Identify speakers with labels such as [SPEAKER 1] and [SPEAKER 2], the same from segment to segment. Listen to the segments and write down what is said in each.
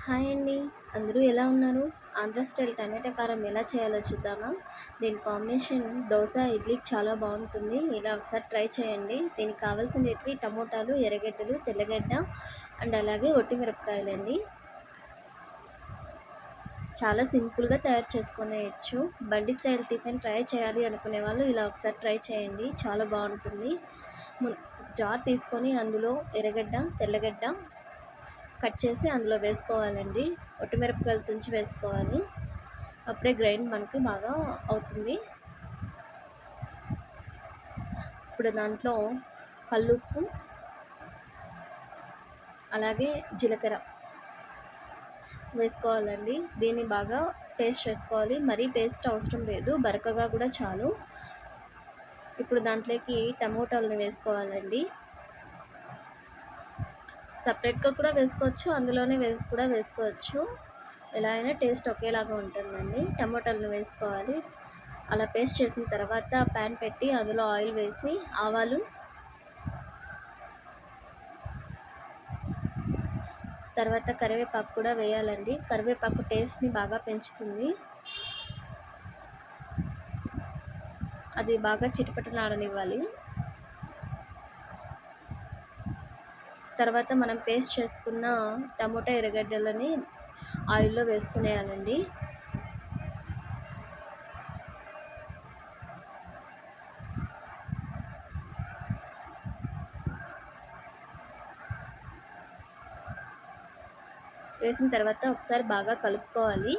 [SPEAKER 1] Hi అండి. అందరూ ఎలా ఉన్నారు? ఆంధ్ర స్టైల్ టమాటా కారం ఎలా చేయాలో చూద్దామా? దీని కాంబినేషన్ దోస, ఇడ్లీకి చాలా బావుంటుంది. ఇలా ఒకసారి ట్రై చేయండి. దీనికి కావాల్సినటివి టమోటాలు, ఎర్రగడ్డలు, తెల్లగడ్డ అండ్ అలాగే ఒట్టి మిరపకాయలండి. చాలా సింపుల్‌గా తయారు చేసుకునేయచ్చు. బండి స్టైల్ టిఫిన్ ట్రై చేయాలి అనుకునే వాళ్ళు ఇలా ఒకసారి ట్రై చేయండి. చాలా బావుంటుంది. ఒక జార్ తీసుకొని అందులో ఎర్రగడ్డ, తెల్లగడ్డ కట్ చేసి అందులో వేసుకోవాలండి. ఒట్టిమిరపకాయలు తుంచి వేసుకోవాలి. అప్పుడే గ్రైండ్ మనకి బాగా అవుతుంది. ఇప్పుడు దాంట్లో కల్లుప్పు, అలాగే జీలకర్ర వేసుకోవాలండి. దీన్ని బాగా పేస్ట్ చేసుకోవాలి. మరీ పేస్ట్ అవసరం లేదు, బరకగా కూడా చాలు. ఇప్పుడు దాంట్లోకి టమోటాలను వేసుకోవాలండి. సపరేట్గా కూడా వేసుకోవచ్చు, అందులోనే కూడా వేసుకోవచ్చు. ఎలా అయినా టేస్ట్ ఒకేలాగా ఉంటుందండి. టమోటాలను వేసుకోవాలి. అలా పేస్ట్ చేసిన తర్వాత ప్యాన్ పెట్టి అందులో ఆయిల్ వేసి ఆవాలు, తర్వాత కరివేపాకు కూడా వేయాలండి. కరివేపాకు టేస్ట్ని బాగా పెంచుతుంది. అది బాగా చిటపటలాడనివ్వాలి. తర్వాత మనం పేస్ట్ చేసుకున్న టమోటా ఎర్రగడ్డలని ఆయిల్లో వేసుకునేయాలండి. వేసిన తర్వాత ఒకసారి బాగా కలుపుకోవాలి.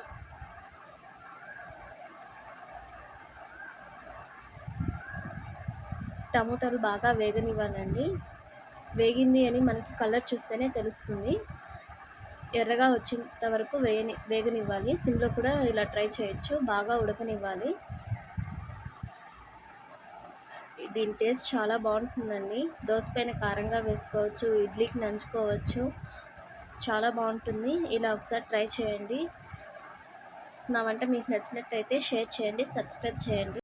[SPEAKER 1] టమోటాలు బాగా వేగనివ్వాలండి. వేగింది అని మనకి కలర్ చూస్తేనే తెలుస్తుంది. ఎర్రగా వచ్చేంత వరకు వేగనివ్వాలి. సిమ్లో కూడా ఇలా ట్రై చేయొచ్చు. బాగా ఉడకనివ్వాలి. దీని టేస్ట్ చాలా బాగుంటుందండి. దోస పైన కారంగా వేసుకోవచ్చు, ఇడ్లీకి నంచుకోవచ్చు. చాలా బాగుంటుంది. ఇలా ఒకసారి ట్రై చేయండి. నా వంట మీకు నచ్చినట్టయితే షేర్ చేయండి, సబ్స్క్రైబ్ చేయండి.